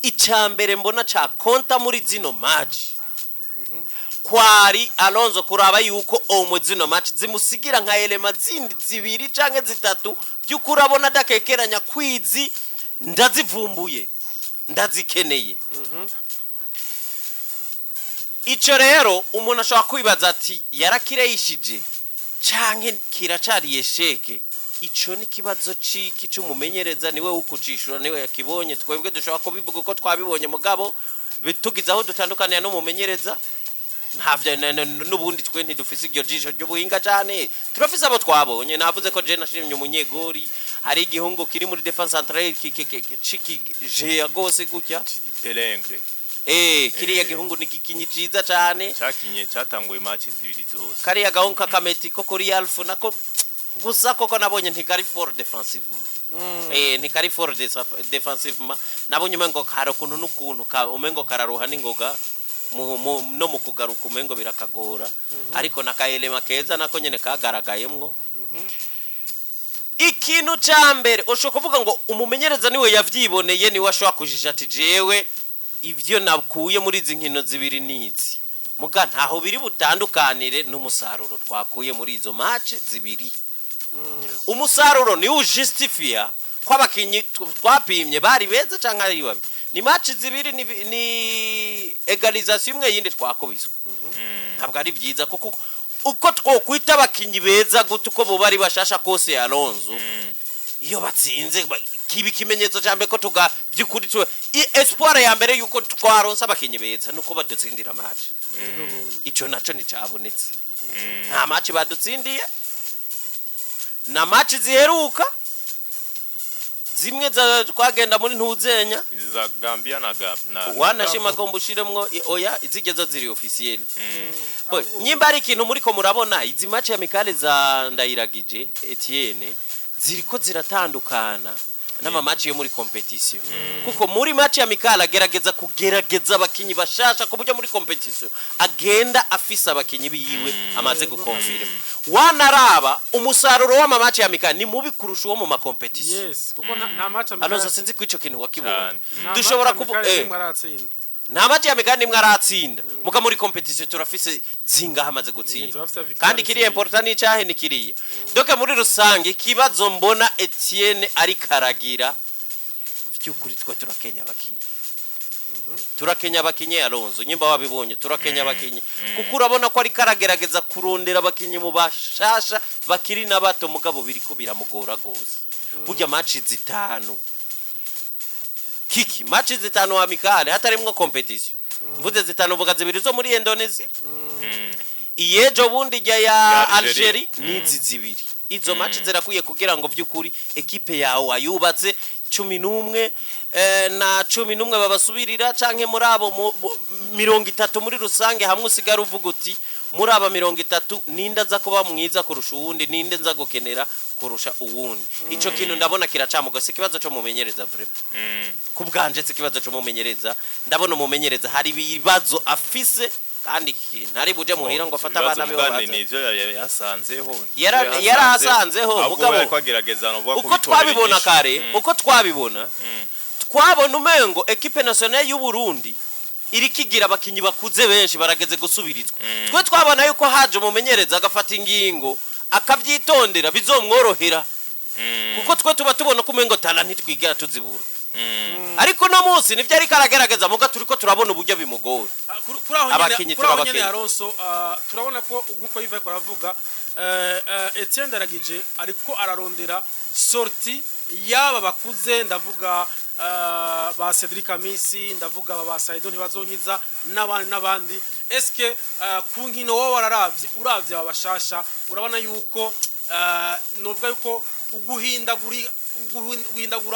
icambere mbona ca konta muri zino match kwari Alonso kuraba yuko omwe zino match zimusigira nka elema zindi zibiri canke zitatu byukurabona dakekeranya kwizi ndazivumbuye ndazikeneye ico rero umuntu ashobora kwibaza ati yarakireyishije canke kiracariye sheke ico ni kibazo ciki cyumumenyereza niwe ukucishura niwe yakibonye twebwe dushobora kubivuga uko twabibonye mugabo bitugizaho dutandukanira no mumenyereza ntavya n'ubundi twe ntidufise iryo jisho ryo buhinga cyane turafise abo twabonye navuze ko je nashimye umunyegori hari igihungu kiri muri defense centrale ciki je agose gutya Delengre kiriya gihungu ni gikinyi ciza cyane cyakinye cyatanguye match zibiri zose kariya gahungu kakameti ko kuri Alfu nako gusa koko nabonye ntikari for defensive ntikari for defensive nabonye umengo karo kuntu n'ukuntu umengo kararuha n'ingoga no mu kugaruka umengo birakagora ariko nakaelema keza nako nyene kagaragayemwo ikintu cyambere usho kuvuga ngo umumenyereza niwe yavyiboneye niwe ashobora kujija ati jewe ivyo nakuye muri izi nkino zibiri nizi muga ntaho biri butandukanire n'umusaruro twakuye muri izo match zibiri umusaruro ni ujustifia kwa abakinyi twapimye bari beza canke ari babi ni match zibiri ni egalisation imwe yindi twakubizwe ntabwo ari byiza kuko uko twokwita abakinyi beza gutu ko bo bari bashasha kose ya Alonso iyo batsinze kibi kimenyetso cyambe ko tuga byukuri twe espoir ya mbere yuko twaronsa abakinyi beza nuko badutsindira match ico naco ni cyabonetse nta match badutsindiye na match ziheruka zimwe za twagenda muri ntuzenya za Gambia na wanashima ko mbushiremwo oya izigeza ziri officiel nyimba ari ikintu muri ko murabona izi match ya Mikale za Ndayiragije Etienne ziriko ziratandukana n'ama match yo muri competition kuko muri match ya Mikala kugerageza abakinyi bashasha kuburyo muri competition agenda afisa abakinyi biyiwe amaze gukonfirma wanaraba umusaruro w'ama match ya Mikala ni mubi kurusha uwo mu ma competition kuko nta match ya Mikala Alonso sinzi ko ico kintu wakibona dushobora kuvuga nta match ya Mikala nimwe aratsinda muka muri competition turafise zinga hamaze gutsinda kandi kiri important ni cyahe ni kiriya doka muri rusange kibazo mbona Etienne ari karagira vyukuri twa turakenya abakinyi turakenya abakinyi Alonso nyimba wabibonye turakenya abakinyi kuko urabona ko ari karagerageza kurondera abakinyi mu bashasha bakiri nabato mugabo biriko biramugora gose burya match zitanu kiki match zitanu wa Mikale hatarimwo competition mvuze zitanu vuga zibiri zo muri Indonesia iyejo bundi ya Algeria nizi zibiri izo match zirakuye kugira ngo vyukuri ekipe yawe wayubatse 11 na 11 babasubirira canke muri abo 30 muri rusange hamwe usigara uvuga uti muri aba 30 ninda za kuba mwiza kurusha uwundi ninde nza gukenera kurusha uwundi ico kintu ndabona kiracamuga se kibazo cyo mumenyereza vrema kubganje se kibazo cyo mumenyereza ndabona mumenyereza hari ibibazo afise kandi ntari buje muhira ngo afata abana be babaza nivyo yasanzeho yarasanzeho mugabo uko twabibona kare uko twabibona twabona umengo equipe nationale y'u Burundi irikigira abakinyi bakuze benshi barageze gusubirizwa twe twabona yuko haje mumenyereza agafata ingingo akavyitondera bizomworohera kuko twe tuba tubona ko umengo talent twigira tuzibura ariko no munsi nivyo ari karagerageza muga turiko turabona uburyo bimugora abakinyi turabakenya Alonso turabona ko nkuko yiva ko aravuga Etienne Daragije ariko ararondera sorti yaba bakuze ndavuga ba Cedric Amisi ndavuga ba Saido ntibazonkiza n'abandi eske ku nkino wo wararavye uravye abashasha urabona yuko novuga yuko uguhindagura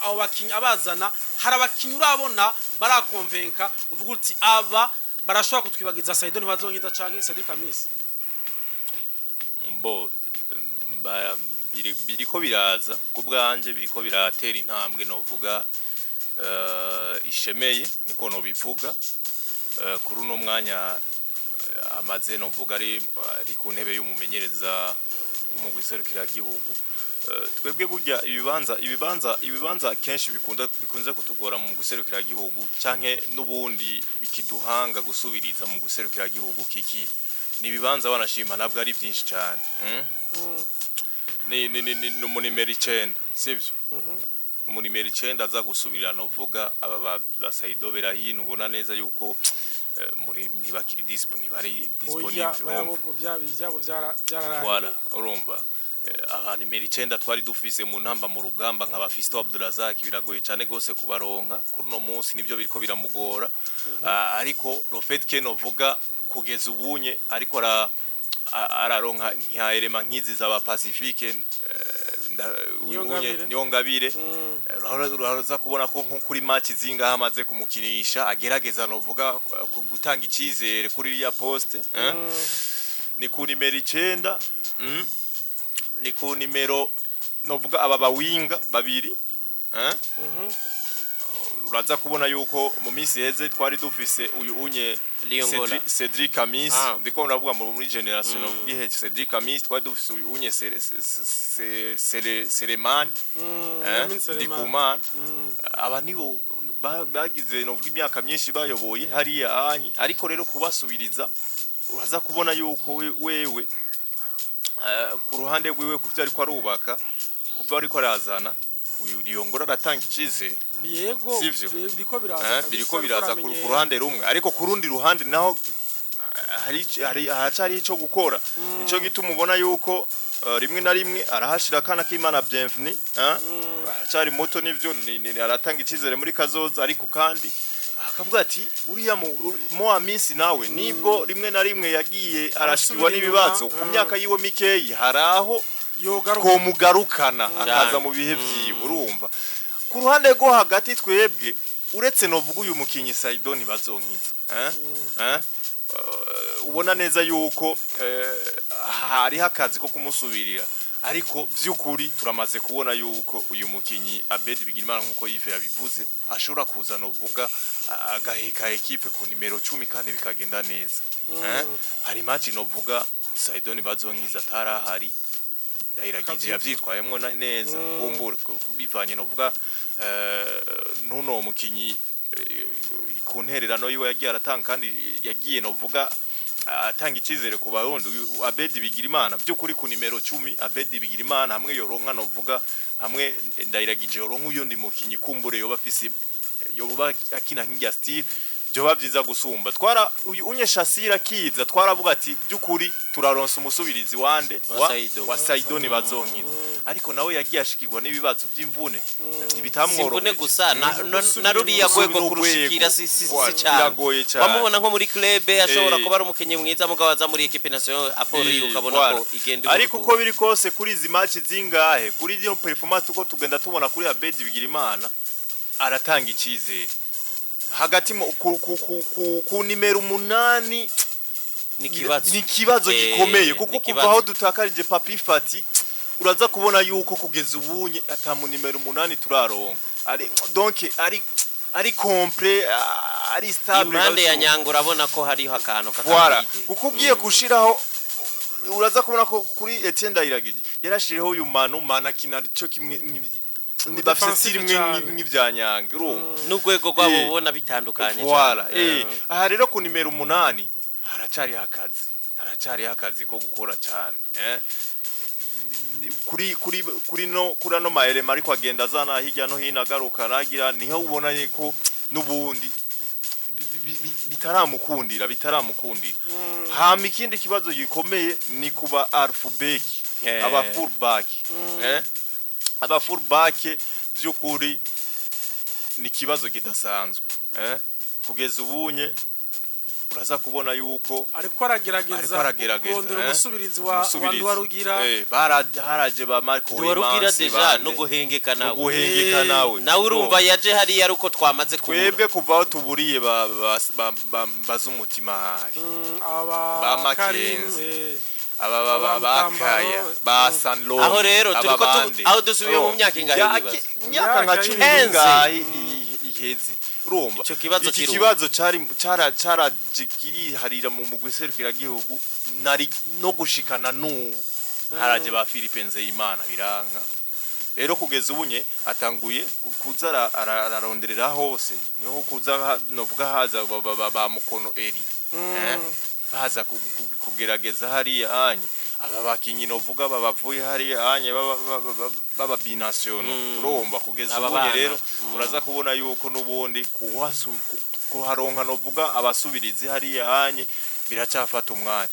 abo bakinyi abazana hari abakinyi urabona barakonvenka uvuga uti aba barashobora kutwibagiza Saido ntibazonkiza canke Cedric Amisi biriko biraza kubwanje biriko biratera intambwe novuga ishemeye niko no bivuga kuri uno mwanya amaze novuga ari ku ntebe y'umumenyereza mu gwiserukira gihugu twebwe burya ibibanza kenshi bikunze kutugora mu guserukira gihugu canke n'ubundi bikiduhanga gusubiriza mu guserukira gihugu kiki ni ibibanza banashima nabwo ari byinshi cyane ni umunimero 9 sivyo umunimero 9 aza gusubirira novuga aba Saido Berahino ubona neza yuko muri ntibakiri disponible byabo byararangiye voilà urumva nimero 9 twari dufise mu ntamba mu rugamba nka Bafisto Abdurazak biragoye cyane gose kubaronka kuri no munsi nivyo biriko biramugora ariko Rofet Ken ovuga kugeza ubunye ariko araronka nka elema nkizi za ba Pacifique niyo ngabire uraza kubona ko nko kuri match zinga hamaze kumukinisha agerageza novuga gutanga icizere kuri ya poste ni ku nimero 9 ni ku nimero novuga aba bawinga babiri uraza kubona yuko mu minsi heze twari dufise uyu unye Cedric Kamis ndiko navuga muri generation of gihe Cedric Kamis twari dufise uyu unye Seleman Dikuman aba nibo bagize novuga imyaka myinshi bayoboye hariya anyi ariko rero kubasubiriza uraza kubona yuko wewe ku ruhande rwiwe kuvyo ariko arubaka kuvyo ariko arazana uyu Liyongora aratanga icizere yego biriko biraza ku ruhande rumwe ariko ku rundi ruhande naho haracari ico gukora nico gituma ubona yuko rimwe na rimwe arahashira kana k'Imana Bienvenue haracari moto nivyo aratanga icizere muri kazoza ariko kandi akavuga ati uriya mo amisi nawe nibwo rimwe na rimwe yagiye arashikirwa n'ibibazo ku myaka yiwe mikeyi haraho ko mugarukana akaza mu bihe byiwe urumva ku ruhande rwo hagati twebwe uretse novuga uyu mukinyi Saido ntibazonkiza ubona neza yuko hari hakazi ko kumusubirira ariko vy'ukuri turamaze kubona yuko uyu mukinyi Abedi Bigirimana nkuko Yves yabivuze ashobora kuza novuga agaheka equipe ku nimero 10 kandi bikagenda neza hari match novuga Saido ntibazonkiza tarahari Dairagije yavyitwayemwo neza kumbura bivanye novuga nuno mukinyi ku ntererano yiwe yagiye aratanga kandi yagiye novuga atanga icizere ku barundi Abedi Bigirimana by'ukuri ku nimero 10 Abedi Bigirimana hamwe yoronka novuga hamwe Dairagije yoronka uyundi mukinyi kumbure yoba afise yoba akina nk'ya style byo byiza gusumba twara unye Shasira kiza twaravuga ati by'ukuri turaronsa umusubirizi wande wa Saido ni bazonkina ariko nawe yagiye ashikirwa n'ibibazo by'imvune bitamworoheye gusa na ruri yagwego kurushikira si cyane bamubona nko muri club ashobora kuba ari umukenye mwiza mugabaza muri equipe nationale apori ukabona ko igenda ariko uko biri kose kuri izi match zingahe kuri iyo performance uko tugenda tubona kuri Abedi Bigirimana aratanga icizere hagati ku nimero 8 ni kibazo gikomeye kuko kuva aho dutakarije Papi Fati uraza kubona yuko kugeza ubunye atamu nimero 8 turaronka donc ari complet ari stable impande ya Nyango urabona ko hariho akantu kakabide kuko ugiye gushiraho uraza kubona ko kuri Etienne Dairagije yarashiriho uyu mana kinarico kimwe ni bafise rimwe nk'ivyanyange urumva n'ugwego rwabo ubona bitandukanye voilà aha rero ku nimero 8 haracari hakazi ko gukora cyane kuri no maelema ariko agenda azana hirya no hino agaruka nagira niho ubona ko nubundi bitaramukundira hama ikindi kibazo gikomeye ni kuba alphabet aba fullback aba fullback by'ukuri ni kibazo kidasanzwe kugeza ubunye uraza kubona yuko ariko aragerageza kurondera umusubirizi wa Nduwarugira haraje ba Marco Nduwarugira deja no guhengeka nawe urumva yaje hari yaruko twamaze kubura twebwe kuva aho tuburiye bazumutima hari ba Makenzi bakaya ba Sanlo aho rero turiko aho dusubiye mu myaka ingahe imyaka nka 10 ngahe iheze urumva iki kibazo carajikiri harira mu mugwiserukira gihugu nari no gushikana n'ubu haraje ba Philippe Nzeyimana biranka rero kugeza ubunye atanguye kuza araronderera hose niho kuza novuga haza ba mukono eri baza kugerageza hariya anye aba bakinyi novuga babavuye hariya anye baba binationo urumva kugeza ubunye rero uraza kubona yuko nubundi kuharonka novuga abasubirizi hariya anye biracafata umwanya